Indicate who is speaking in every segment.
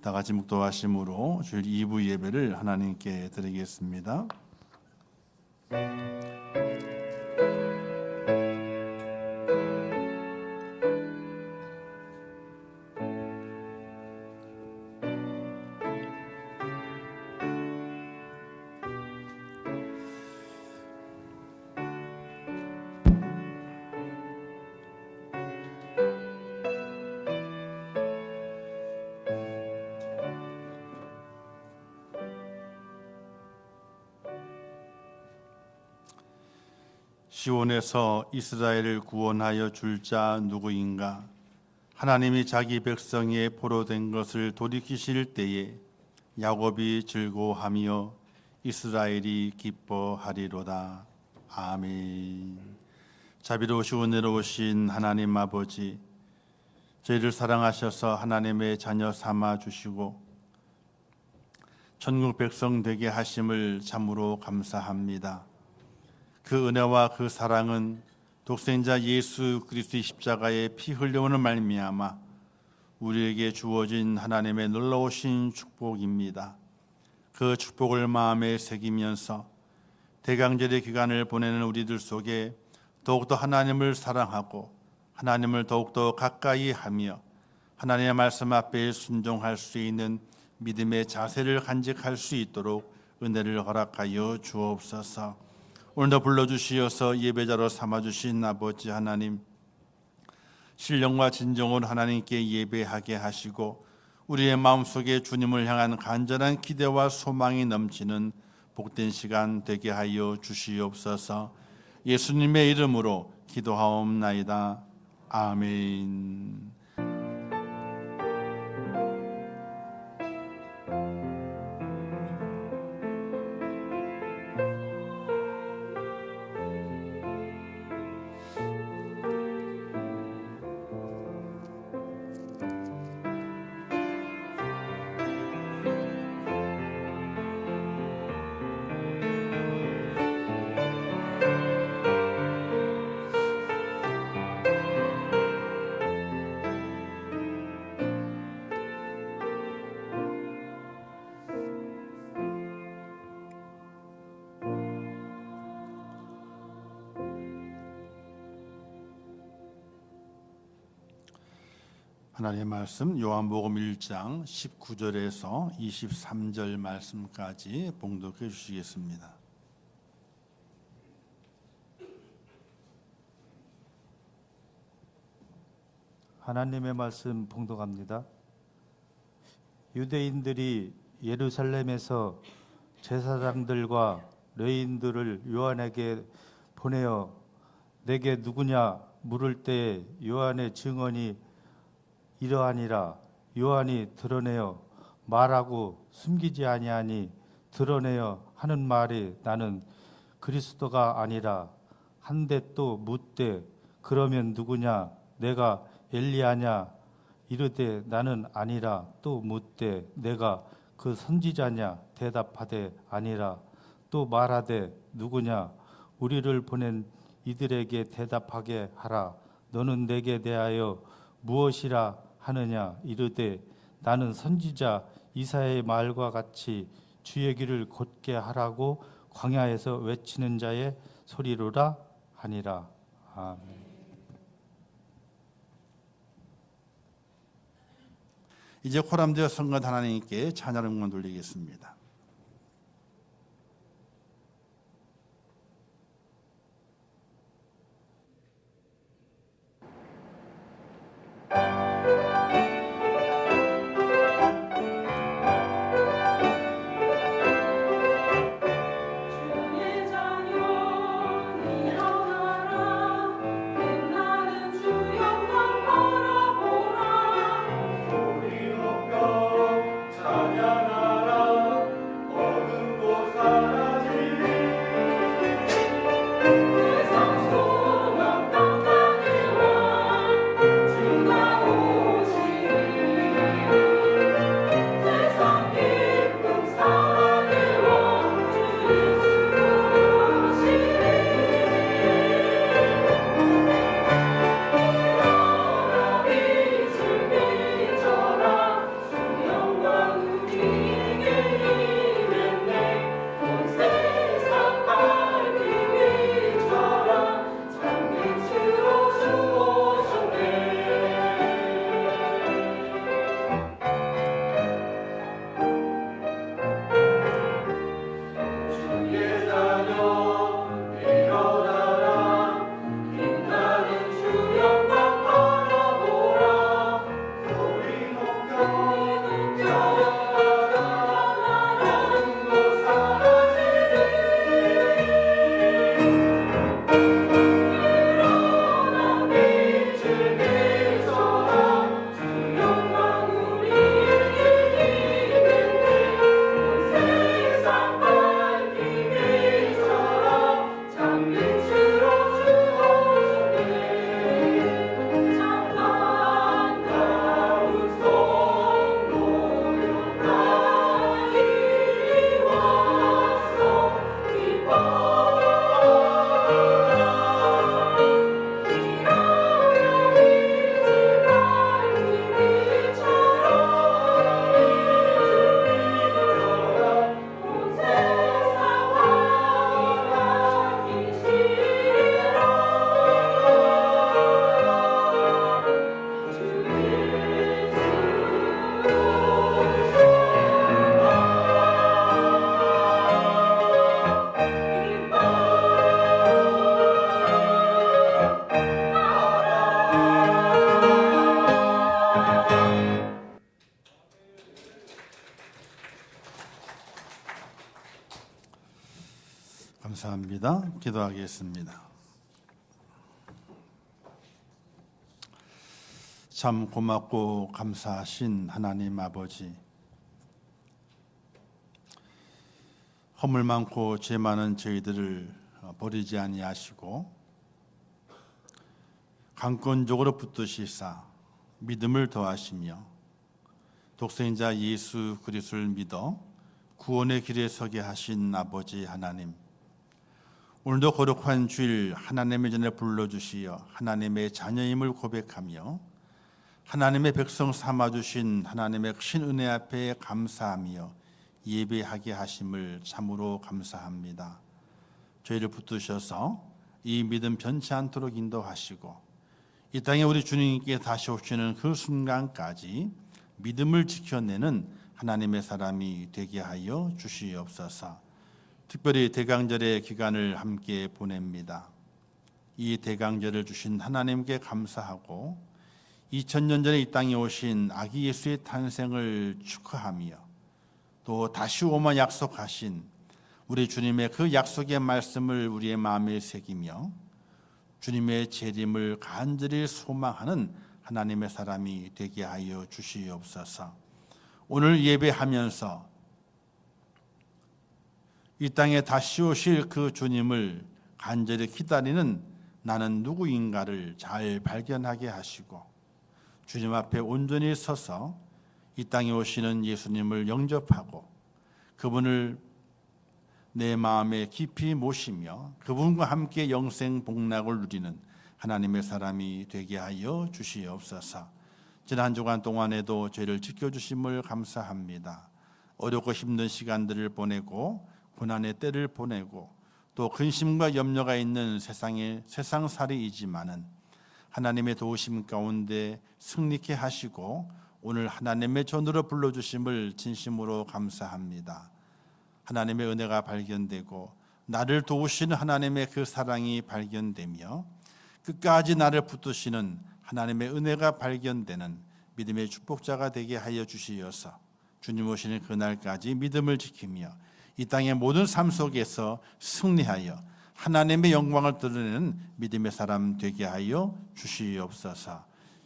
Speaker 1: 다 같이 묵도하심으로 주일 2부 예배를 하나님께 드리겠습니다. 시온에서 이스라엘을 구원하여 줄 자 누구인가? 하나님이 자기 백성의 포로된 것을 돌이키실 때에 야곱이 즐거워하며 이스라엘이 기뻐하리로다. 아멘. 자비로우시고 은혜로우신 하나님 아버지, 저희를 사랑하셔서 하나님의 자녀 삼아 주시고 천국 백성 되게 하심을 참으로 감사합니다. 그 은혜와 그 사랑은 독생자 예수 그리스도의 십자가의 피 흘려오는 말미암아 우리에게 주어진 하나님의 놀라우신 축복입니다. 그 축복을 마음에 새기면서 대강절의 기간을 보내는 우리들 속에 더욱더 하나님을 사랑하고 하나님을 더욱더 가까이 하며 하나님의 말씀 앞에 순종할 수 있는 믿음의 자세를 간직할 수 있도록 은혜를 허락하여 주옵소서. 오늘도 불러주시어서 예배자로 삼아주신 아버지 하나님, 신령과 진정으로 하나님께 예배하게 하시고 우리의 마음속에 주님을 향한 간절한 기대와 소망이 넘치는 복된 시간 되게 하여 주시옵소서. 예수님의 이름으로 기도하옵나이다. 아멘. 하나님의 말씀 요한복음 1장 19절에서 23절 말씀까지 봉독해 주시겠습니다.
Speaker 2: 하나님의 말씀 봉독합니다. 유대인들이 예루살렘에서 제사장들과 레위인들을 요한에게 보내어 내게 누구냐 물을 때에 요한의 증언이 이러하니라. 요한이 드러내어 말하고 숨기지 아니하니 드러내어 하는 말이 나는 그리스도가 아니라 한데 또 묻되 그러면 누구냐 내가 엘리야냐 이르되 나는 아니라 또 묻되 내가 그 선지자냐 대답하되 아니라 또 말하되 누구냐 우리를 보낸 이들에게 대답하게 하라. 너는 내게 대하여 무엇이라 하느냐 이르되 나는 선지자 이사야의 말과 같이 주의 길을 곧게 하라고 광야에서 외치는 자의 소리로라 하니라. 아멘.
Speaker 1: 이제 코람되어 성관 하나님께 찬양 음악 돌리겠습니다.
Speaker 3: 찬양하라
Speaker 1: 감사합니다. 기도하겠습니다. 참 고맙고 감사하신 하나님 아버지, 허물 많고 죄 많은 저희들을 버리지 아니하시고 강권적으로 붙드시사 믿음을 더하시며 독생자 예수 그리스도를 믿어 구원의 길에 서게 하신 아버지 하나님, 오늘도 거룩한 주일 하나님의 전에 불러주시어 하나님의 자녀임을 고백하며 하나님의 백성 삼아주신 하나님의 큰 은혜 앞에 감사하며 예배하게 하심을 참으로 감사합니다. 저희를 붙드셔서 이 믿음 변치 않도록 인도하시고 이 땅에 우리 주님께 다시 오시는 그 순간까지 믿음을 지켜내는 하나님의 사람이 되게 하여 주시옵소서. 특별히 대강절의 기간을 함께 보냅니다. 이 대강절을 주신 하나님께 감사하고 2000년 전에 이 땅에 오신 아기 예수의 탄생을 축하하며 또 다시 오마 약속하신 우리 주님의 그 약속의 말씀을 우리의 마음에 새기며 주님의 재림을 간절히 소망하는 하나님의 사람이 되게 하여 주시옵소서. 오늘 예배하면서 이 땅에 다시 오실 그 주님을 간절히 기다리는 나는 누구인가를 잘 발견하게 하시고 주님 앞에 온전히 서서 이 땅에 오시는 예수님을 영접하고 그분을 내 마음에 깊이 모시며 그분과 함께 영생 복락을 누리는 하나님의 사람이 되게 하여 주시옵소서. 지난 한 주간 동안에도 저희를 지켜주심을 감사합니다. 어렵고 힘든 시간들을 보내고 고난의 때를 보내고 또 근심과 염려가 있는 세상살이이지만은 하나님의 도우심 가운데 승리케 하시고 오늘 하나님의 전으로 불러주심을 진심으로 감사합니다. 하나님의 은혜가 발견되고 나를 도우시는 하나님의 그 사랑이 발견되며 끝까지 나를 붙드시는 하나님의 은혜가 발견되는 믿음의 축복자가 되게 하여 주시어서 주님 오시는 그날까지 믿음을 지키며 이 땅의 모든 삶 속에서 승리하여 하나님의 영광을 드러내는 믿음의 사람 되게 하여 주시옵소서.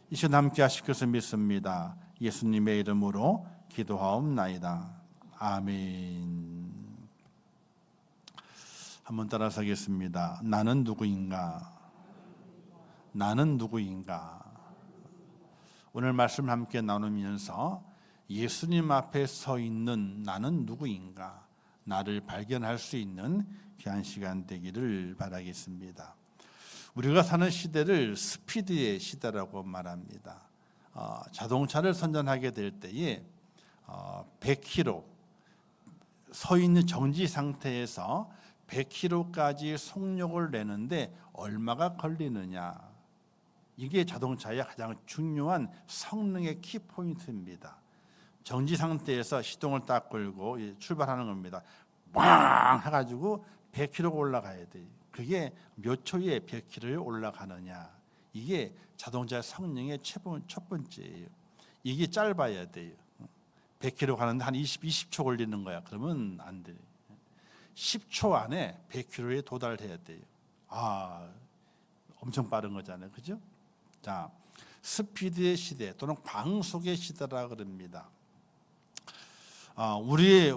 Speaker 1: 이 시간 함께 하실 것을 믿습니다. 예수님의 이름으로 기도하옵나이다. 아멘. 한번 따라서겠습니다. 나는 누구인가? 나는 누구인가? 오늘 말씀 함께 나누면서 예수님 앞에 서 있는 나는 누구인가? 나를 발견할 수 있는 귀한 시간 되기를 바라겠습니다. 우리가 사는 시대를 스피드의 시대라고 말합니다. 자동차를 선전하게 될 때에 100km 서 있는 정지 상태에서 100km까지 속력을 내는데 얼마가 걸리느냐. 이게 자동차의 가장 중요한 성능의 키포인트입니다. 정지 상태에서 시동을 딱 걸고 출발하는 겁니다. 빵 해가지고 100km가 올라가야 돼요. 그게 몇 초에 100km에 올라가느냐. 이게 자동차의 성능의 첫 번째예요. 이게 짧아야 돼요. 100km 가는데 한 20초 걸리는 거야. 그러면 안 돼요. 10초 안에 100km에 도달해야 돼요. 엄청 빠른 거잖아요. 그죠? 자, 스피드의 시대 또는 광속의 시대라 그럽니다. 우리의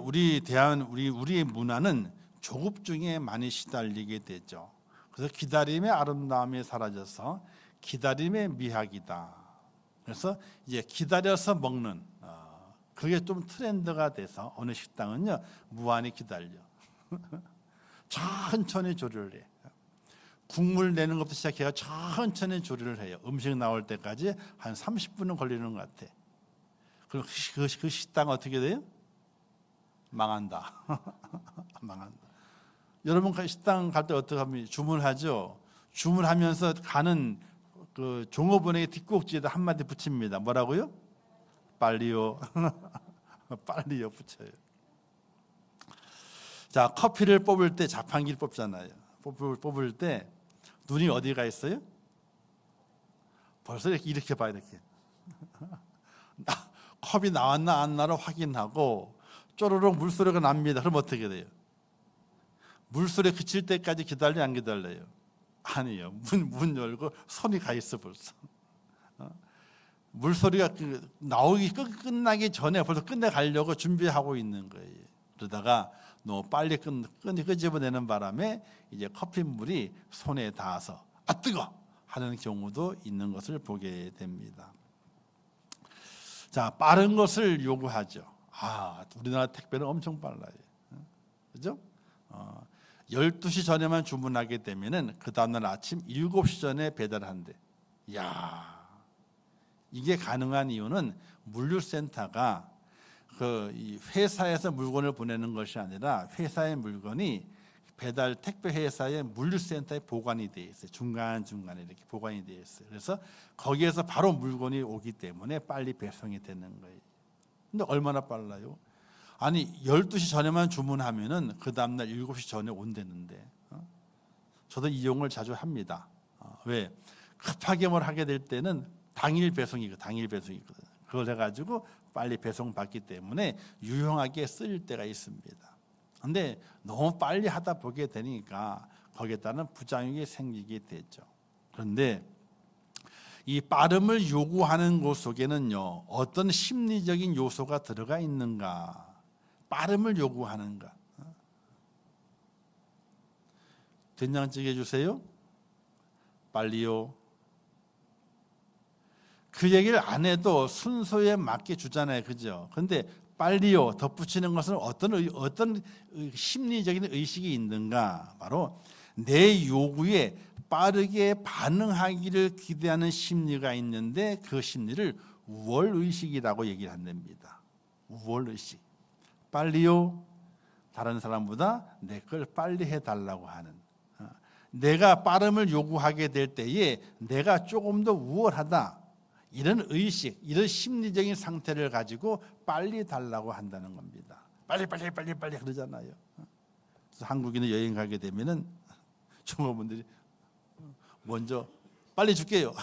Speaker 1: 문화는 조급증에 많이 시달리게 되죠. 그래서 기다림의 아름다움이 사라져서 기다림의 미학이다. 그래서 이제 기다려서 먹는 그게 좀 트렌드가 돼서 어느 식당은요 무한히 기다려. 천천히 조리를 해. 국물 내는 것부터 시작해서 천천히 조리를 해요. 음식 나올 때까지 한 30분은 걸리는 것 같아. 그럼 그 식당 어떻게 돼요? 망한다. 망한다. 여러분 식당 갈 때 어떻게 합니까? 주문하죠. 주문하면서 가는 그 종업원에게 뒷꼭지에다 한마디 붙입니다. 뭐라고요? 빨리요. 빨리요 붙여요. 자, 커피를 뽑을 때 자판기를 뽑잖아요. 뽑을 때 눈이 어디가 있어요? 벌써 이렇게 봐야 이렇게. 컵이 나왔나 안 나를 확인하고 쪼르륵 물소리가 납니다. 그럼 어떻게 돼요? 물소리 그칠 때까지 기다려 안 기다려요? 아니에요. 문 열고 손이 가 있어 벌써. 물소리가 나오기 끝나기 전에 벌써 끝내가려고 준비하고 있는 거예요. 그러다가 너무 빨리 끄집어내는 바람에 이제 커피물이 손에 닿아서 아 뜨거 하는 경우도 있는 것을 보게 됩니다. 자, 빠른 것을 요구하죠. 우리나라 택배는 엄청 빨라요. 그죠? 12시 전에만 주문하게 되면은 그 다음날 아침 7시 전에 배달한대. 야, 이게 가능한 이유는 물류센터가 이 회사에서 물건을 보내는 것이 아니라 회사의 물건이 배달 택배 회사의 물류센터에 보관이 되어 있어요. 중간중간에 이렇게 보관이 되어 있어요. 그래서 거기에서 바로 물건이 오기 때문에 빨리 배송이 되는 거예요. 근데 얼마나 빨라요? 아니 12시 전에만 주문하면은 그 다음날 7시 전에 온다는데. 저도 이용을 자주 합니다. 왜? 급하게 뭘 하게 될 때는 당일 배송이거든요. 그걸 해가지고 빨리 배송받기 때문에 유용하게 쓰일 때가 있습니다. 그런데 너무 빨리 하다 보게 되니까 거기에 따른 부작용이 생기게 되죠. 그런데 이 빠름을 요구하는 것 속에는요, 어떤 심리적인 요소가 들어가 있는가? 빠름을 요구하는가? 된장찌개 주세요. 빨리요. 그 얘기를 안 해도 순서에 맞게 주잖아요, 그죠? 근데 빨리요 덧붙이는 것은 어떤 심리적인 의식이 있는가? 바로 내 요구에 빠르게 반응하기를 기대하는 심리가 있는데 그 심리를 우월의식이라고 얘기를 한답니다. 우월의식. 빨리요. 다른 사람보다 내 걸 빨리 해달라고 하는. 내가 빠름을 요구하게 될 때에 내가 조금 더 우월하다. 이런 의식, 이런 심리적인 상태를 가지고 빨리 달라고 한다는 겁니다. 빨리 그러잖아요. 그래서 한국인은 여행 가게 되면은 종업원들이 먼저 빨리 줄게요.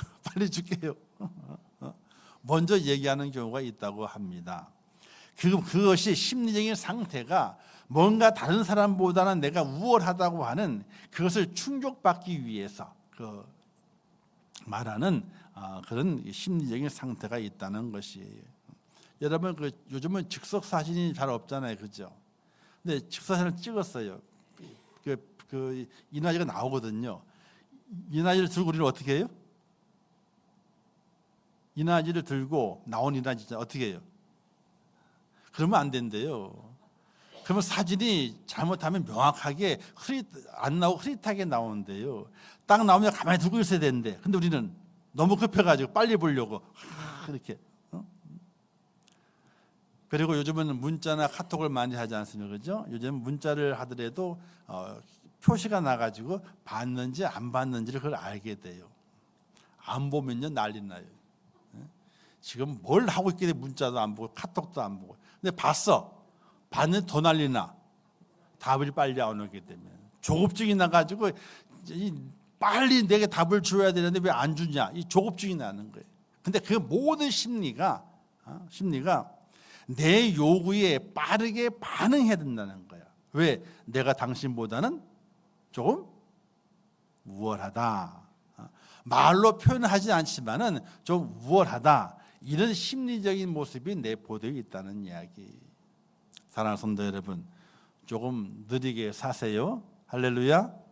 Speaker 1: 먼저 얘기하는 경우가 있다고 합니다. 그것이 심리적인 상태가 뭔가 다른 사람보다는 내가 우월하다고 하는 그것을 충족받기 위해서 말하는 그런 심리적인 상태가 있다는 것이에요. 여러분 요즘은 즉석 사진이 잘 없잖아요, 그죠? 근데 즉석 사진을 찍었어요. 인화지가 나오거든요. 인화지를 들고 우리는 어떻게 해요? 인화지를 들고 나온 인화지 어떻게 해요? 그러면 안 된대요. 그러면 사진이 잘못하면 명확하게 안 나오고 흐릿하게 나오는데요. 딱 나오면 가만히 두고 있어야 되는데, 근데 우리는 너무 급해가지고 빨리 보려고 이렇게. 그리고 요즘은 문자나 카톡을 많이 하지 않습니까, 그죠? 요즘 문자를 하더라도 표시가 나가지고 봤는지 안 봤는지를 그걸 알게 돼요. 안 보면요 난리 나요. 지금 뭘 하고 있길래 문자도 안 보고 카톡도 안 보고. 근데 봤는데 더 난리 나. 답을 빨리 안 오게 되면 조급증이 나가지고 빨리 내게 답을 줘야 되는데 왜 안 주냐, 이 조급증이 나는 거예요. 근데 그 모든 심리가 내 요구에 빠르게 반응해야 된다는 거야. 왜? 내가 당신보다는 조금 우월하다. 말로 표현하지 않지만은 좀 우월하다. 이런 심리적인 모습이 내포되어 있다는 이야기. 사랑하는 성도 여러분, 조금 느리게 사세요. 할렐루야.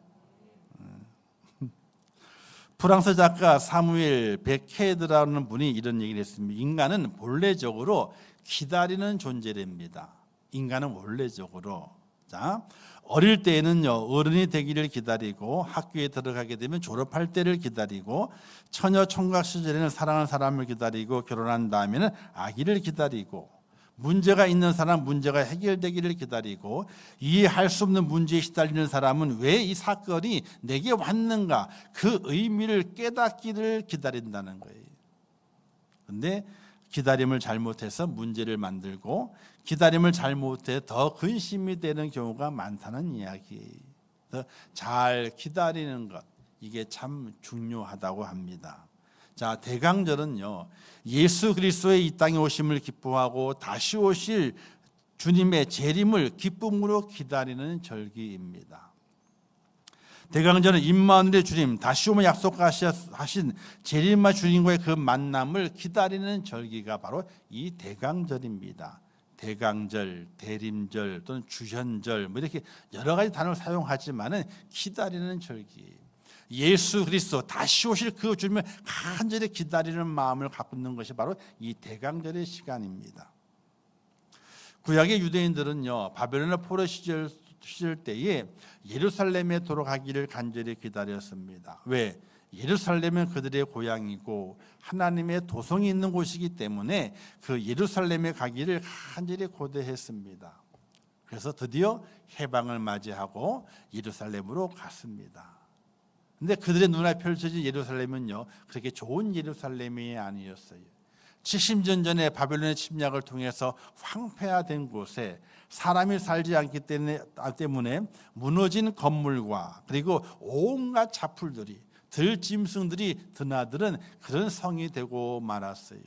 Speaker 1: 프랑스 작가 사무엘 베케드라는 분이 이런 얘기를 했습니다. 인간은 본래적으로 기다리는 존재랍니다. 인간은 원래적으로. 자, 어릴 때에는요, 어른이 되기를 기다리고, 학교에 들어가게 되면 졸업할 때를 기다리고, 처녀 총각 시절에는 사랑하는 사람을 기다리고, 결혼한 다음에는 아기를 기다리고, 문제가 있는 사람 문제가 해결되기를 기다리고, 이해할 수 없는 문제에 시달리는 사람은 왜 이 사건이 내게 왔는가, 그 의미를 깨닫기를 기다린다는 거예요. 그런데 기다림을 잘못해서 문제를 만들고, 기다림을 잘못해 더 근심이 되는 경우가 많다는 이야기. 잘 기다리는 것, 이게 참 중요하다고 합니다. 자, 대강절은요, 예수 그리스도의 이 땅에 오심을 기뻐하고 다시 오실 주님의 재림을 기쁨으로 기다리는 절기입니다. 대강절은 임마누엘의 주님, 다시 오면 약속하신 재림의 주님과의 그 만남을 기다리는 절기가 바로 이 대강절입니다. 대강절, 대림절 또는 주현절 뭐 이렇게 여러 가지 단어를 사용하지만은 기다리는 절기. 예수 그리스도 다시 오실 그 주님을 간절히 기다리는 마음을 갖고 있는 것이 바로 이 대강절의 시간입니다. 구약의 유대인들은요, 바벨론의 포로 시절 때에 예루살렘에 돌아가기를 간절히 기다렸습니다. 왜? 예루살렘은 그들의 고향이고 하나님의 도성이 있는 곳이기 때문에 그 예루살렘에 가기를 간절히 고대했습니다. 그래서 드디어 해방을 맞이하고 예루살렘으로 갔습니다. 근데 그들의 눈에 펼쳐진 예루살렘은요, 그렇게 좋은 예루살렘이 아니었어요. 70년 전에 바벨론의 침략을 통해서 황폐화된 곳에 사람이 살지 않기 때문에 무너진 건물과 그리고 온갖 자풀들이, 들짐승들이 드나드는 그런 성이 되고 말았어요.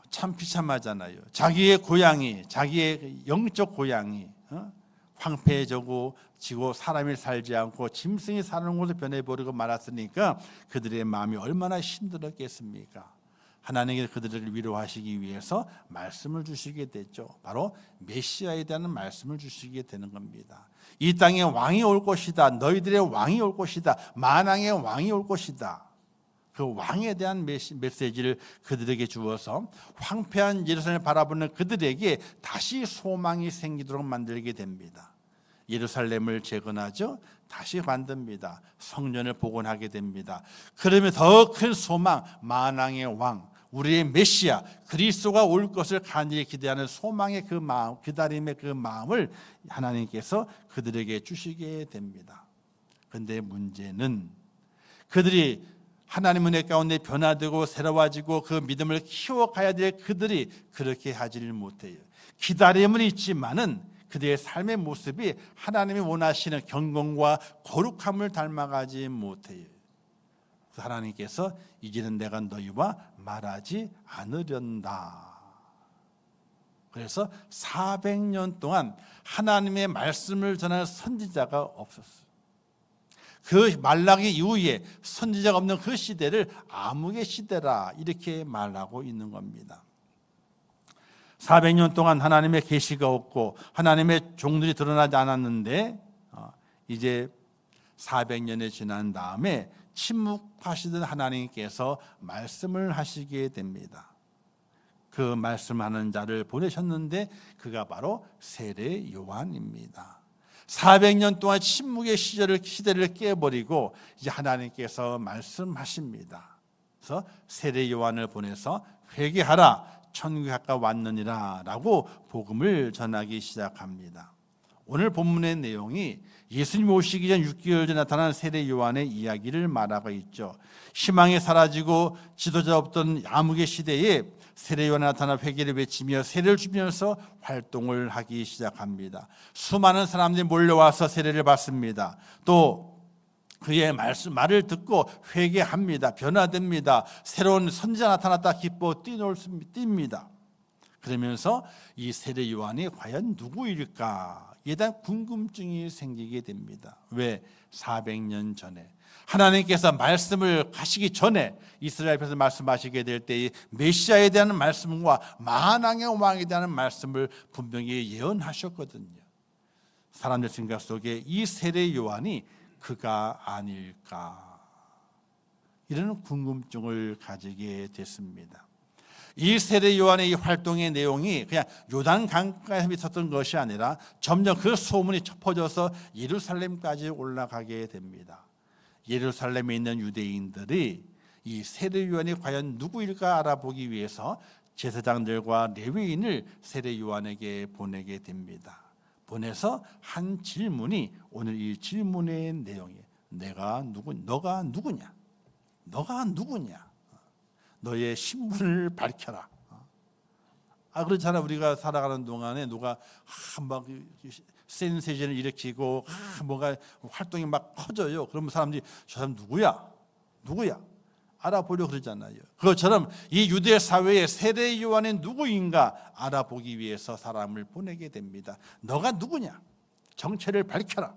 Speaker 1: 참 비참하잖아요. 자기의 고향이, 자기의 영적 고향이 황폐해지고 지고 사람이 살지 않고 짐승이 사는 곳으로 변해버리고 말았으니까 그들의 마음이 얼마나 힘들었겠습니까? 하나님께서 그들을 위로하시기 위해서 말씀을 주시게 됐죠. 바로 메시아에 대한 말씀을 주시게 되는 겁니다. 이 땅에 왕이 올 것이다. 너희들의 왕이 올 것이다. 만왕의 왕이 올 것이다. 그 왕에 대한 메시지를 그들에게 주어서 황폐한 예루살렘을 바라보는 그들에게 다시 소망이 생기도록 만들게 됩니다. 예루살렘을 재건하죠. 다시 만듭니다. 성전을 복원하게 됩니다. 그러면 더 큰 소망, 만왕의 왕, 우리의 메시아 그리스도가 올 것을 간절히 기대하는 소망의 그 마음, 기다림의 그 마음을 하나님께서 그들에게 주시게 됩니다. 그런데 문제는 그들이 하나님 은혜 가운데 변화되고 새로워지고 그 믿음을 키워가야 될 그들이 그렇게 하지를 못해요. 기다림은 있지만은 그들의 삶의 모습이 하나님이 원하시는 경건과 거룩함을 닮아가지 못해요. 하나님께서 이제는 내가 너희와 말하지 않으련다. 그래서 400년 동안 하나님의 말씀을 전하는 선지자가 없었어요. 그 말라기 이후에 선지자가 없는 그 시대를 암흑의 시대라 이렇게 말하고 있는 겁니다. 400년 동안 하나님의 계시가 없고 하나님의 종들이 드러나지 않았는데 이제 400년이 지난 다음에 침묵하시던 하나님께서 말씀을 하시게 됩니다. 그 말씀하는 자를 보내셨는데 그가 바로 세례 요한입니다. 400년 동안 침묵의 시대를 깨버리고 이제 하나님께서 말씀하십니다. 그래서 세례 요한을 보내서 회개하라 천국에 가까워 왔느니라 라고 복음을 전하기 시작합니다. 오늘 본문의 내용이 예수님 오시기 전 6개월 전에 나타난 세례 요한의 이야기를 말하고 있죠. 희망이 사라지고 지도자 없던 암흑의 시대에 세례 요한이 나타나 회개를 외치며 세례를 주면서 활동을 하기 시작합니다. 수많은 사람들이 몰려와서 세례를 받습니다. 또 그의 말을 듣고 회개합니다. 변화됩니다. 새로운 선지자 나타났다 기뻐 뜁니다. 그러면서 이 세례 요한이 과연 누구일까에 대한 궁금증이 생기게 됩니다. 왜? 400년 전에 하나님께서 말씀을 하시기 전에 이스라엘 앞에서 말씀하시게 될 때에 메시아에 대한 말씀과 만왕의 왕에 대한 말씀을 분명히 예언하셨거든요. 사람들 생각 속에 이 세례 요한이 그가 아닐까 이런 궁금증을 가지게 됐습니다. 이 세례 요한의 이 활동의 내용이 그냥 요단 강가에 있었던 것이 아니라 점점 그 소문이 퍼져서 예루살렘까지 올라가게 됩니다. 예루살렘에 있는 유대인들이 이 세례 요한이 과연 누구일까 알아보기 위해서 제사장들과 레위인을 세례 요한에게 보내게 됩니다. 보내서 한 질문이 오늘 이 질문의 내용이에요. 너가 누구냐? 너가 누구냐? 너의 신분을 밝혀라. 그렇잖아. 우리가 살아가는 동안에 누가 막 센세이션을 일으키고 뭔가 활동이 막 커져요. 그러면 사람들이 저 사람 누구야? 알아보려고 그러잖아요. 그것처럼 이 유대 사회의 세례 요한이 누구인가 알아보기 위해서 사람을 보내게 됩니다. 너가 누구냐? 정체를 밝혀라.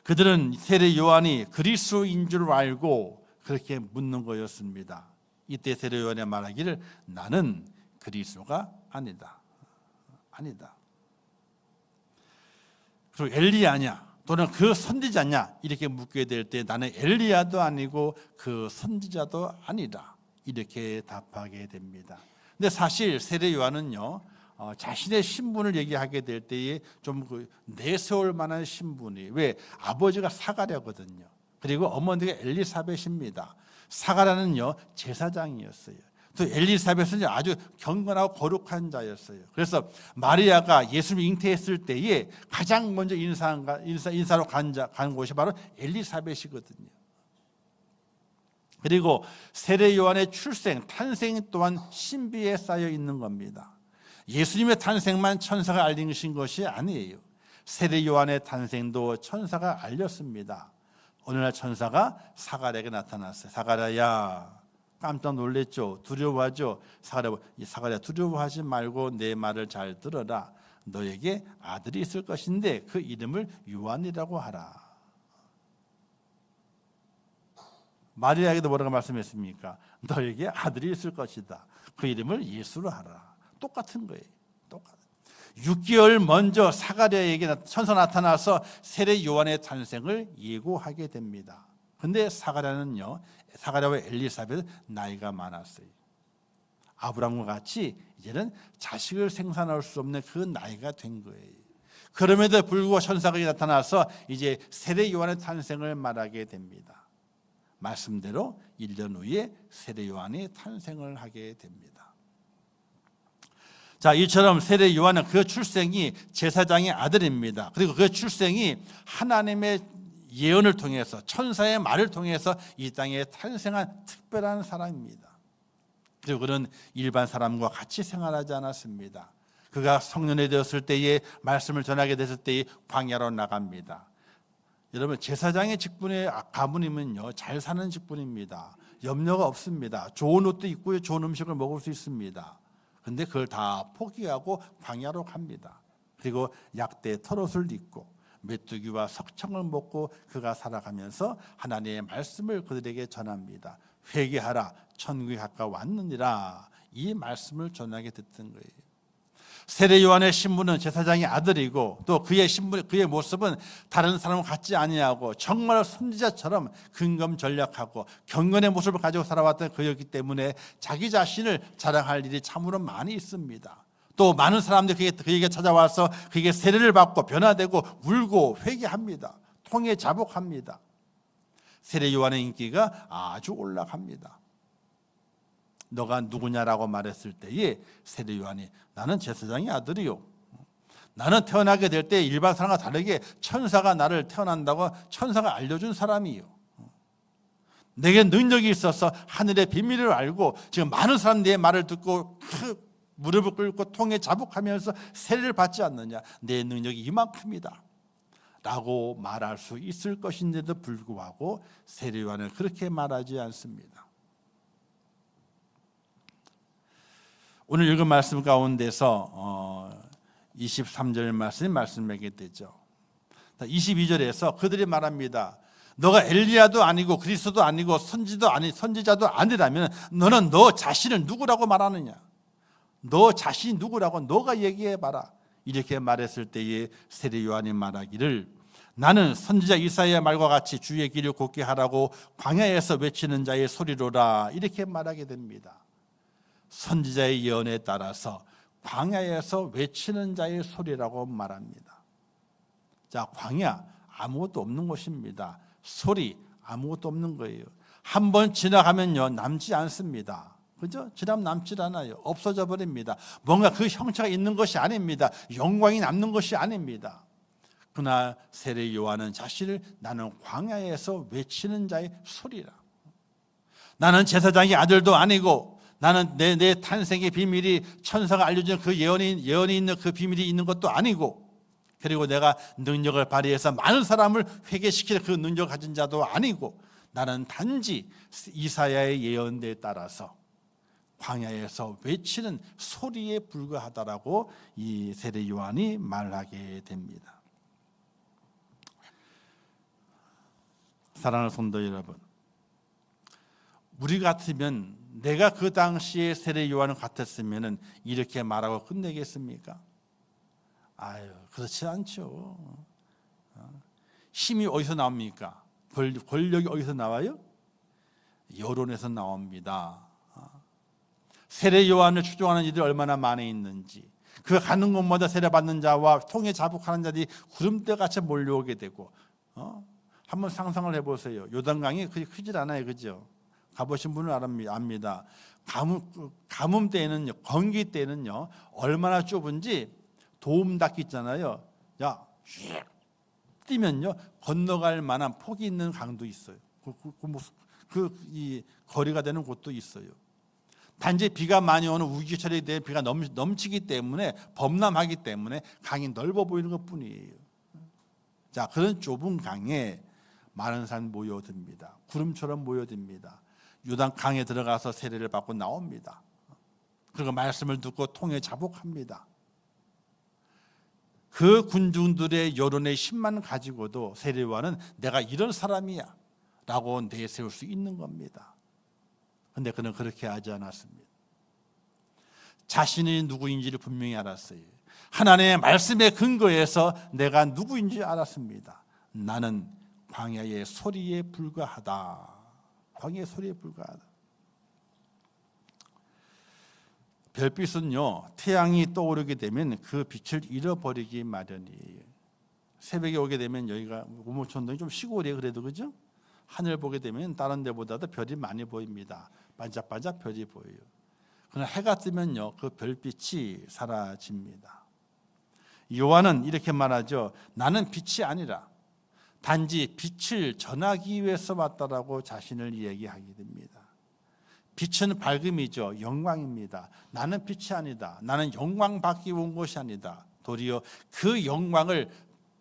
Speaker 1: 그들은 세례 요한이 그리스도인 줄 알고 그렇게 묻는 거였습니다. 이때 세례 요한이 말하기를 나는 그리스도가 아니다. 아니다. 그리고 엘리야냐 또는 그 선지자냐 이렇게 묻게 될 때 나는 엘리야도 아니고 그 선지자도 아니다. 이렇게 답하게 됩니다. 근데 사실 세례 요한은요 자신의 신분을 얘기하게 될 때에 좀 내세울 만한 신분이 왜 아버지가 사가랴거든요. 그리고 어머니가 엘리사벳입니다. 사가랴는요 제사장이었어요. 또 엘리사벳은 아주 경건하고 거룩한 자였어요. 그래서 마리아가 예수를 잉태했을 때에 가장 먼저 인사로 간 곳이 바로 엘리사벳이거든요. 그리고 세례 요한의 출생, 탄생 또한 신비에 쌓여 있는 겁니다. 예수님의 탄생만 천사가 알리신 것이 아니에요. 세례 요한의 탄생도 천사가 알렸습니다. 어느 날 천사가 사가랴에게 나타났어요. 사가랴야, 깜짝 놀랬죠. 두려워하죠. 사가랴 두려워하지 말고 내 말을 잘 들어라. 너에게 아들이 있을 것인데 그 이름을 요한이라고 하라. 마리아에게도 뭐라고 말씀했습니까? 너에게 아들이 있을 것이다. 그 이름을 예수로 하라. 똑같은 거예요. 6개월 먼저 사가랴에게 천사 나타나서 세례 요한의 탄생을 예고하게 됩니다. 그런데 사가랴와 엘리사벳은 나이가 많았어요. 아브라함과 같이 이제는 자식을 생산할 수 없는 그 나이가 된 거예요. 그럼에도 불구하고 천사가 나타나서 이제 세례 요한의 탄생을 말하게 됩니다. 말씀대로 1년 후에 세례 요한이 탄생을 하게 됩니다. 자, 이처럼 세례 요한은 그 출생이 제사장의 아들입니다. 그리고 그 출생이 하나님의 예언을 통해서 천사의 말을 통해서 이 땅에 탄생한 특별한 사람입니다. 그리고 그는 일반 사람과 같이 생활하지 않았습니다. 그가 성년이 되었을 때에 말씀을 전하게 됐을 때에 광야로 나갑니다. 여러분 제사장의 직분의 가문이면요 잘 사는 직분입니다. 염려가 없습니다. 좋은 옷도 입고 좋은 음식을 먹을 수 있습니다. 그런데 그걸 다 포기하고 광야로 갑니다. 그리고 약대 털옷을 입고 메뚜기와 석청을 먹고 그가 살아가면서 하나님의 말씀을 그들에게 전합니다. 회개하라 천국이 가까웠느니라 이 말씀을 전하게 됐던 거예요. 세례 요한의 신분은 제사장의 아들이고 또 그의 모습은 다른 사람과 같지 아니하고 정말 선지자처럼 근검전략하고 경건의 모습을 가지고 살아왔던 그였기 때문에 자기 자신을 자랑할 일이 참으로 많이 있습니다. 또 많은 사람들이 그에게 찾아와서 그에게 세례를 받고 변화되고 울고 회개합니다. 통해 자복합니다. 세례 요한의 인기가 아주 올라갑니다. 너가 누구냐라고 말했을 때에 세례 요한이 나는 제사장의 아들이요. 나는 태어나게 될 때 일반 사람과 다르게 천사가 나를 태어난다고 천사가 알려준 사람이요. 내게 능력이 있어서 하늘의 비밀을 알고 지금 많은 사람 내 말을 듣고 무릎을 꿇고 통해 자복하면서 세례를 받지 않느냐. 내 능력이 이만큼이다 라고 말할 수 있을 것인데도 불구하고 세례 요한은 그렇게 말하지 않습니다. 오늘 읽은 말씀 가운데서 23절 말씀하게 되죠. 22절에서 그들이 말합니다. 너가 엘리야도 아니고 그리스도도 아니고 선지자도 아니라면 너는 너 자신을 누구라고 말하느냐? 너 자신이 누구라고 너가 얘기해봐라. 이렇게 말했을 때에 세례 요한이 말하기를 나는 선지자 이사야의 말과 같이 주의 길을 곱게 하라고 광야에서 외치는 자의 소리로라. 이렇게 말하게 됩니다. 선지자의 예언에 따라서 광야에서 외치는 자의 소리라고 말합니다. 자, 광야 아무것도 없는 곳입니다. 소리 아무것도 없는 거예요. 한번 지나가면요 남지 않습니다. 그죠? 지나면 남지 않아요. 없어져 버립니다. 뭔가 그 형체가 있는 것이 아닙니다. 영광이 남는 것이 아닙니다. 그러나 세례 요한은 자신을 나는 광야에서 외치는 자의 소리라. 나는 제사장의 아들도 아니고 나는 내 탄생의 비밀이 천사가 알려준 그 예언이 있는 그 비밀이 있는 것도 아니고 그리고 내가 능력을 발휘해서 많은 사람을 회개시키는 그 능력을 가진 자도 아니고 나는 단지 이사야의 예언에 따라서 광야에서 외치는 소리에 불과하다라고 이 세례 요한이 말하게 됩니다. 사랑하는 성도 여러분, 우리 같으면 내가 그 당시에 세례 요한을 같았으면 이렇게 말하고 끝내겠습니까? 아유, 그렇지 않죠. 힘이 어디서 나옵니까? 권력이 어디서 나와요? 여론에서 나옵니다. 세례 요한을 추종하는 이들이 얼마나 많이 있는지, 그 가는 곳마다 세례받는 자와 통에 자복하는 자들이 구름대같이 몰려오게 되고, 한번 상상을 해보세요. 요단강이 그렇게 크질 않아요, 그죠? 가보신 분은 압니다. 가뭄 때는요, 건기 때는요, 얼마나 좁은지 도움 닫기 있잖아요. 야, 뛰면요 건너갈 만한 폭이 있는 강도 있어요. 이 거리가 되는 곳도 있어요. 단지 비가 많이 오는 우기철에 대해 비가 넘치기 때문에 범람하기 때문에 강이 넓어 보이는 것뿐이에요. 자, 그런 좁은 강에 많은 사람이 모여듭니다. 구름처럼 모여듭니다. 요단 강에 들어가서 세례를 받고 나옵니다. 그리고 말씀을 듣고 통에 자복합니다. 그 군중들의 여론의 힘만 가지고도 세례 요한은 내가 이런 사람이야 라고 내세울 수 있는 겁니다. 그런데 그는 그렇게 하지 않았습니다. 자신이 누구인지를 분명히 알았어요. 하나님의 말씀에 근거해서 내가 누구인지 알았습니다. 나는 광야의 소리에 불과하다. 광야의 소리에 불과하다. 별빛은요, 태양이 떠오르게 되면 그 빛을 잃어버리기 마련이에요. 새벽에 오게 되면 여기가 우모촌동이 좀 시골이에요. 그래도 그죠? 하늘 보게 되면 다른 데보다도 별이 많이 보입니다. 반짝반짝 별이 보여요. 그러나 해가 뜨면요, 그 별빛이 사라집니다. 요한은 이렇게 말하죠. 나는 빛이 아니라 단지 빛을 전하기 위해서 왔다라고 자신을 이야기하게 됩니다. 빛은 밝음이죠. 영광입니다. 나는 빛이 아니다. 나는 영광 받기 온 것이 아니다. 도리어 그 영광을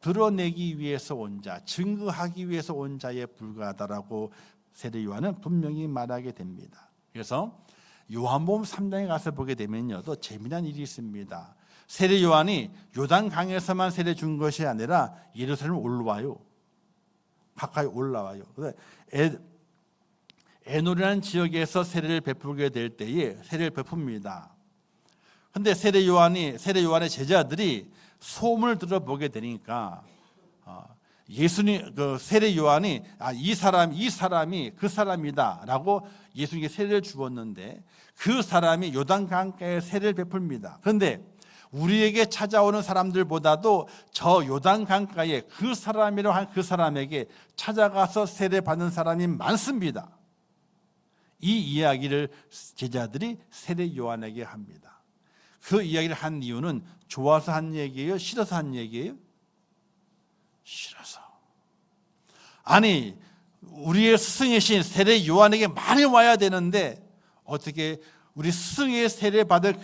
Speaker 1: 드러내기 위해서 온 자, 증거하기 위해서 온 자에 불과하다라고 세례 요한은 분명히 말하게 됩니다. 그래서 요한복음 3장에 가서 보게 되면요, 또 재미난 일이 있습니다. 세례 요한이 요단 강에서만 세례 준 것이 아니라 예루살렘 올라와요. 가까이 올라와요. 에노리라는 지역에서 세례를 베풀게 될 때에 세례를 베풉니다. 그런데 세례 요한의 제자들이 소문을 들어보게 되니까 예수님, 그 세례 요한이 이 사람이 그 사람이다라고 예수님께 세례를 주었는데 그 사람이 요단강가에 세례를 베풉니다. 그런데 우리에게 찾아오는 사람들보다도 저 요단강가에 그 사람이라고 한 그 사람에게 찾아가서 세례 받는 사람이 많습니다. 이 이야기를 제자들이 세례 요한에게 합니다. 그 이야기를 한 이유는 좋아서 한 얘기예요? 싫어서 한 얘기예요? 싫어서. 아니, 우리의 스승이신 세례 요한에게 많이 와야 되는데 어떻게 우리 스승의 세례 받을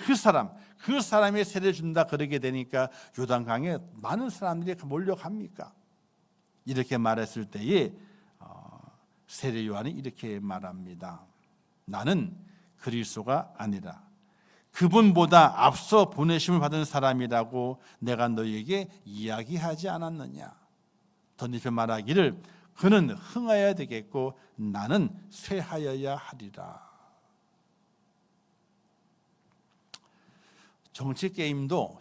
Speaker 1: 그 사람의 세례를 준다 그러게 되니까 요단강에 많은 사람들이 몰려갑니까? 이렇게 말했을 때에 세례 요한이 이렇게 말합니다. 나는 그리스도가 아니라 그분보다 앞서 보내심을 받은 사람이라고 내가 너희에게 이야기하지 않았느냐. 덧입혀 말하기를 그는 흥하여야 되겠고 나는 쇠하여야 하리라. 정치 게임도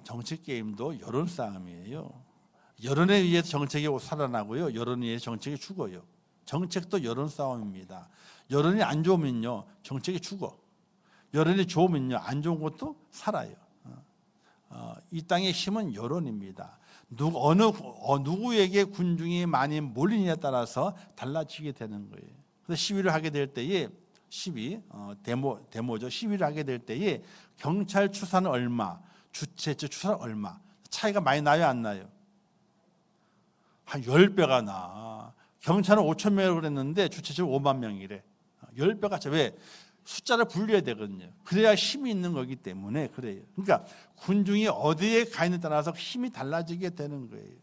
Speaker 1: 여론 싸움이에요. 여론에 의해서 정책이 살아나고요, 여론에 의해서 정책이 죽어요. 정책도 여론 싸움입니다. 여론이 안 좋으면요, 정책이 죽어. 여론이 좋으면요, 안 좋은 것도 살아요. 이 땅의 힘은 여론입니다. 누구에게 군중이 많이 몰리느냐에 따라서 달라지게 되는 거예요. 그래서 시위를 하게 될 때에 데모죠. 시위를 하게 될 때에 경찰 추사는 얼마, 주최 추사는 얼마, 차이가 많이 나요, 안 나요? 한 10배가 나. 경찰은 5천 명이라고 그랬는데 주최측은 5만 명이래. 10배가 차. 왜? 숫자를 분리해야 되거든요. 그래야 힘이 있는 거기 때문에 그래요. 그러니까 군중이 어디에 가 있느냐에 따라서 힘이 달라지게 되는 거예요.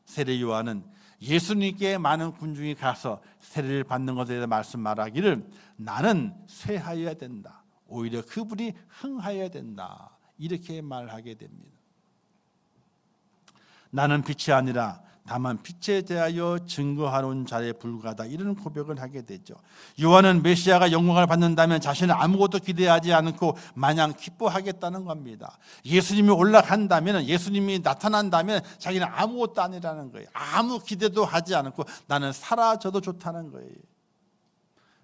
Speaker 1: 세례 요한은 예수님께 많은 군중이 가서 세례를 받는 것에 대해 말씀 말하기를 나는 쇠하여야 된다. 오히려 그분이 흥하여야 된다. 이렇게 말하게 됩니다. 나는 빛이 아니라 다만 빛에 대하여 증거하는 자에 불과하다. 이런 고백을 하게 되죠. 요한은 메시아가 영광을 받는다면 자신은 아무것도 기대하지 않고 마냥 기뻐하겠다는 겁니다. 예수님이 올라간다면, 예수님이 나타난다면 자기는 아무것도 아니라는 거예요. 아무 기대도 하지 않고 나는 사라져도 좋다는 거예요.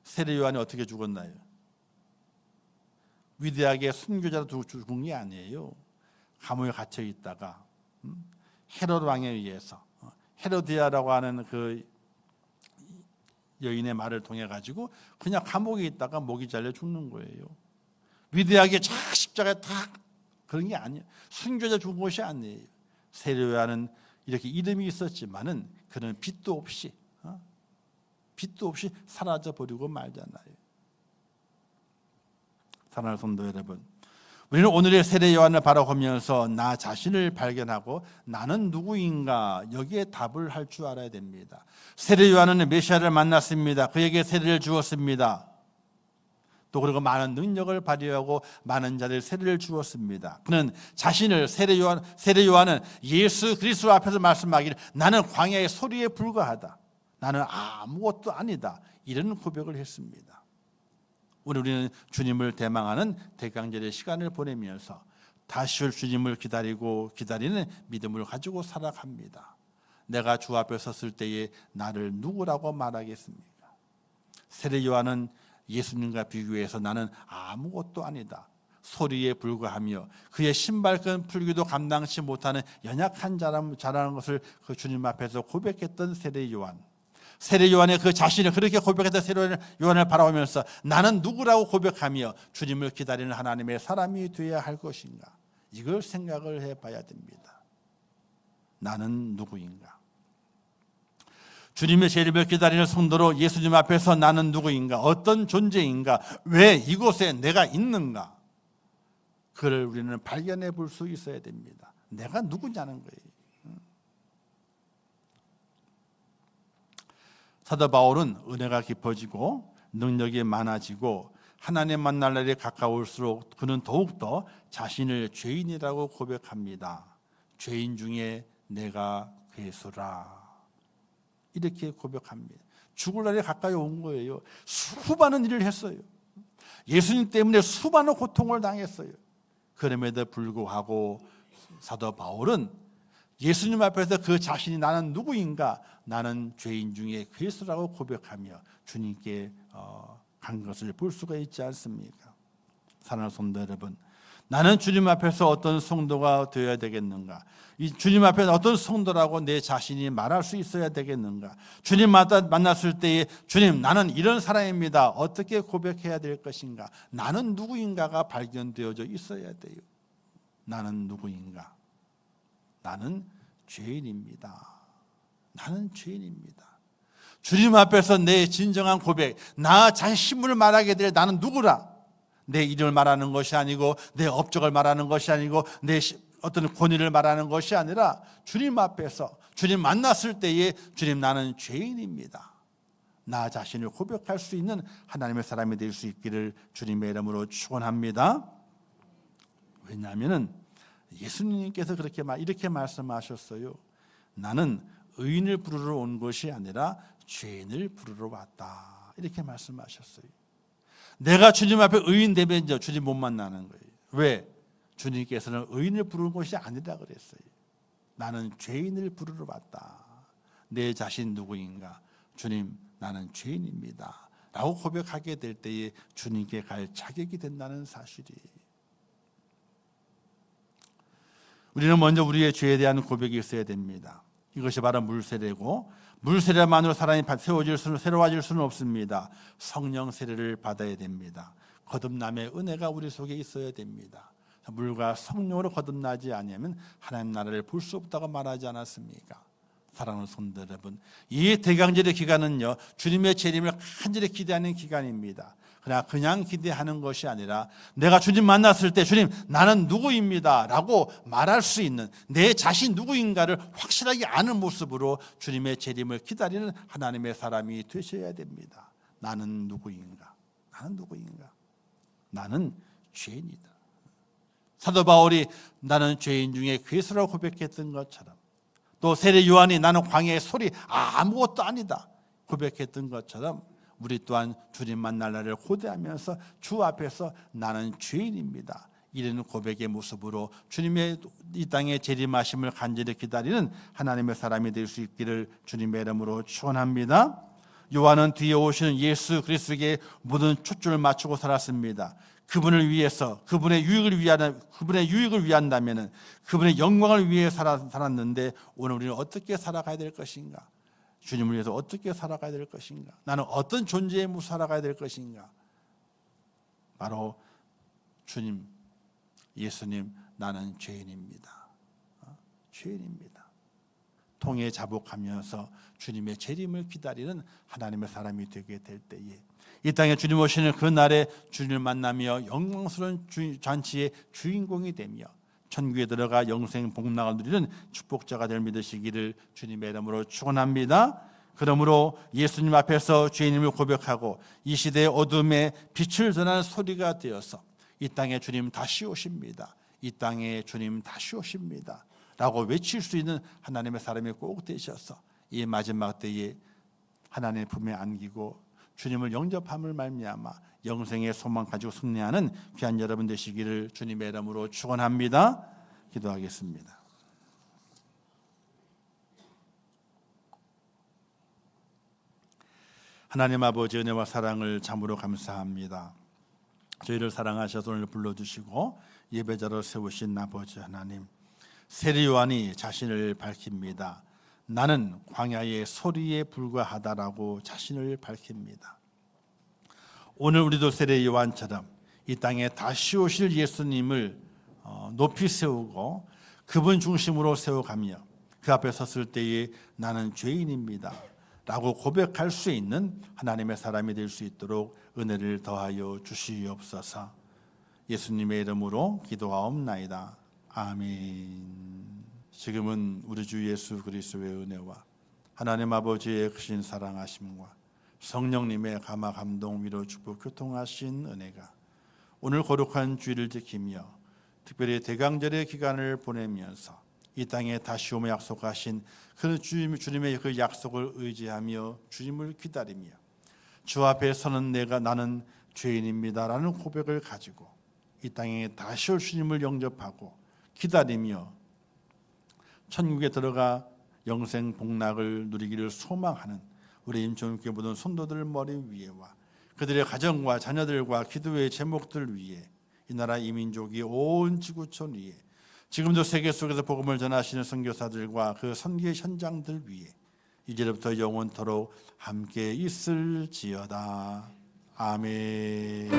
Speaker 1: 세례 요한이 어떻게 죽었나요? 위대하게 순교자로 죽은 게 아니에요. 감옥에 갇혀 있다가 헤롯 왕에 의해서, 헤로디아라고 하는 그 여인의 말을 통해 가지고 그냥 감옥에 있다가 목이 잘려 죽는 거예요. 위대하게 쫙 십자가에 탁 그런 게 아니에요. 순교자 죽은 것이 아니에요. 세례 요한은 이렇게 이름이 있었지만은 그는 빛도 없이 사라져 버리고 말잖아요. 사랑하는 성도 여러분, 우리는 오늘의 세례 요한을 바라보면서 나 자신을 발견하고 나는 누구인가 여기에 답을 할 줄 알아야 됩니다. 세례 요한은 메시아를 만났습니다. 그에게 세례를 주었습니다. 또 그리고 많은 능력을 발휘하고 많은 자들 세례를 주었습니다. 그는 자신을 세례 요한은 예수 그리스도 앞에서 말씀하기를 나는 광야의 소리에 불과하다. 나는 아무것도 아니다. 이런 고백을 했습니다. 우리는 주님을 대망하는 대강절의 시간을 보내면서 다시 올 주님을 기다리는 믿음을 가지고 살아갑니다. 내가 주 앞에 섰을 때에 나를 누구라고 말하겠습니까? 세례 요한은 예수님과 비교해서 나는 아무것도 아니다. 소리에 불과하며 그의 신발끈 풀기도 감당치 못하는 연약한 자라는 것을 그 주님 앞에서 고백했던 세례 요한. 세례 요한의 그 자신을 그렇게 고백했던 세례 요한을 바라보면서 나는 누구라고 고백하며 주님을 기다리는 하나님의 사람이 되어야 할 것인가? 이걸 생각을 해봐야 됩니다. 나는 누구인가? 주님의 재림을 기다리는 성도로 예수님 앞에서 나는 누구인가? 어떤 존재인가? 왜 이곳에 내가 있는가? 그를 우리는 발견해 볼 수 있어야 됩니다. 내가 누구냐는 거예요. 사도 바울은 은혜가 깊어지고 능력이 많아지고 하나님 만날 날이 가까울수록 그는 더욱더 자신을 죄인이라고 고백합니다. 죄인 중에 내가 괴수라. 이렇게 고백합니다. 죽을 날이 가까이 온 거예요. 수많은 일을 했어요. 예수님 때문에 수많은 고통을 당했어요. 그럼에도 불구하고 사도 바울은 예수님 앞에서 그 자신이 나는 누구인가? 나는 죄인 중에 괴수라고 고백하며 주님께 간 것을 볼 수가 있지 않습니까? 사랑하는 성도 여러분, 나는 주님 앞에서 어떤 성도가 되어야 되겠는가? 이 주님 앞에서 어떤 성도라고 내 자신이 말할 수 있어야 되겠는가? 주님 만났을 때에 주님 나는 이런 사람입니다. 어떻게 고백해야 될 것인가? 나는 누구인가가 발견되어져 있어야 돼요. 나는 누구인가? 나는 죄인입니다. 나는 죄인입니다. 주님 앞에서 내 진정한 고백, 나 자신을 말하게 될 나는 누구라? 내 이름을 말하는 것이 아니고 내 업적을 말하는 것이 아니고 내 어떤 권위를 말하는 것이 아니라 주님 앞에서 주님 만났을 때에 주님 나는 죄인입니다. 나 자신을 고백할 수 있는 하나님의 사람이 될 수 있기를 주님의 이름으로 축원합니다. 왜냐하면 예수님께서 이렇게 말씀하셨어요. 나는 의인을 부르러 온 것이 아니라 죄인을 부르러 왔다. 이렇게 말씀하셨어요. 내가 주님 앞에 의인 되면 주님 못 만나는 거예요. 왜? 주님께서는 의인을 부르는 것이 아니라 그랬어요. 나는 죄인을 부르러 왔다. 내 자신 누구인가? 주님, 나는 죄인입니다. 라고 고백하게 될 때에 주님께 갈 자격이 된다는 사실이에요. 우리는 먼저 우리의 죄에 대한 고백이 있어야 됩니다. 이것이 바로 물세례고 물세례만으로 사람이 새로워질 수는 없습니다. 성령 세례를 받아야 됩니다. 거듭남의 은혜가 우리 속에 있어야 됩니다. 물과 성령으로 거듭나지 않으면 하나님 나라를 볼 수 없다고 말하지 않았습니까? 사랑하는 성도 여러분, 이 대강절의 기간은요 주님의 재림을 간절히 기대하는 기간입니다. 그러나 그냥 기대하는 것이 아니라 내가 주님 만났을 때 주님 나는 누구입니다 라고 말할 수 있는 내 자신 누구인가를 확실하게 아는 모습으로 주님의 재림을 기다리는 하나님의 사람이 되셔야 됩니다. 나는 누구인가? 나는 누구인가? 나는 죄인이다. 사도 바울이 나는 죄인 중에 괴수라고 고백했던 것처럼, 또 세례 요한이 나는 광야의 소리 아무것도 아니다 고백했던 것처럼, 우리 또한 주님 만날 날을 고대하면서 주 앞에서 나는 죄인입니다, 이런 고백의 모습으로 주님의 이 땅에 재림하심을 간절히 기다리는 하나님의 사람이 될 수 있기를 주님의 이름으로 축원합니다. 요한은 뒤에 오시는 예수 그리스도에게 모든 초점을 맞추고 살았습니다. 그분을 위해서, 그분의 유익을 위한다면은, 그분의 영광을 위해 살았는데, 오늘 우리는 어떻게 살아가야 될 것인가? 주님을 위해서 어떻게 살아가야 될 것인가? 나는 어떤 존재의 모습 살아가야 될 것인가? 바로 주님, 예수님, 나는 죄인입니다. 죄인입니다. 통에 자복하면서 주님의 재림을 기다리는 하나님의 사람이 되게 될 때에, 이 땅에 주님 오시는 그 날에 주님을 만나며 영광스러운 잔치의 주인공이 되며 천국에 들어가 영생 복락을 누리는 축복자가 될 믿으시기를 주님의 이름으로 축원합니다. 그러므로 예수님 앞에서 죄인임을 고백하고 이 시대의 어둠에 빛을 전하는 소리가 되어서 이 땅에 주님 다시 오십니다, 이 땅에 주님 다시 오십니다 라고 외칠 수 있는 하나님의 사람이 꼭 되셔서 이 마지막 때에 하나님의 품에 안기고 주님을 영접함을 말미암아 영생의 소망 가지고 승리하는 귀한 여러분 되시기를 주님의 이름으로 축원합니다. 기도하겠습니다. 하나님 아버지, 은혜와 사랑을 참으로 감사합니다. 저희를 사랑하셔서 오늘 불러주시고 예배자로 세우신 아버지 하나님, 세례 요한이 자신을 밝힙니다. 나는 광야의 소리에 불과하다라고 자신을 밝힙니다. 오늘 우리도 세례 요한처럼 이 땅에 다시 오실 예수님을 높이 세우고 그분 중심으로 세워가며 그 앞에 섰을 때에 나는 죄인입니다 라고 고백할 수 있는 하나님의 사람이 될 수 있도록 은혜를 더하여 주시옵소서. 예수님의 이름으로 기도하옵나이다. 아멘. 지금은 우리 주 예수 그리스도의 은혜와 하나님 아버지의 크신 사랑하심과 성령님의 감화 감동 위로 축복 교통하신 은혜가 오늘 거룩한 주일을 지키며 특별히 대강절의 기간을 보내면서 이 땅에 다시 오며 약속하신 그 주님의 그 약속을 의지하며 주님을 기다리며 주 앞에 서는 나는 죄인입니다라는 고백을 가지고 이 땅에 다시 올 주님을 영접하고 기다리며 천국에 들어가 영생 복락을 누리기를 소망하는 우리 임종교회 모든 성도들 머리 위에와 그들의 가정과 자녀들과 기도의 제목들 위에 이 나라 이민족이 온 지구촌 위에 지금도 세계 속에서 복음을 전하시는 선교사들과 그 선교의 현장들 위에 이제부터 영원토록 함께 있을지어다. 아멘.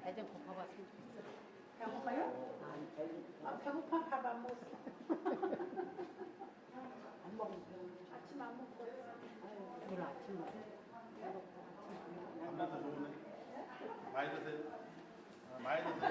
Speaker 3: 애들 고파봤으면 좋겠어.
Speaker 4: 배고파요? 아, 배고파 밥 안 먹었어. 안 먹었어. 아침 안 먹고.
Speaker 3: 오늘 아침 먹어.
Speaker 1: 밥도 좋으네. 많이 드세요. 많이 드세요.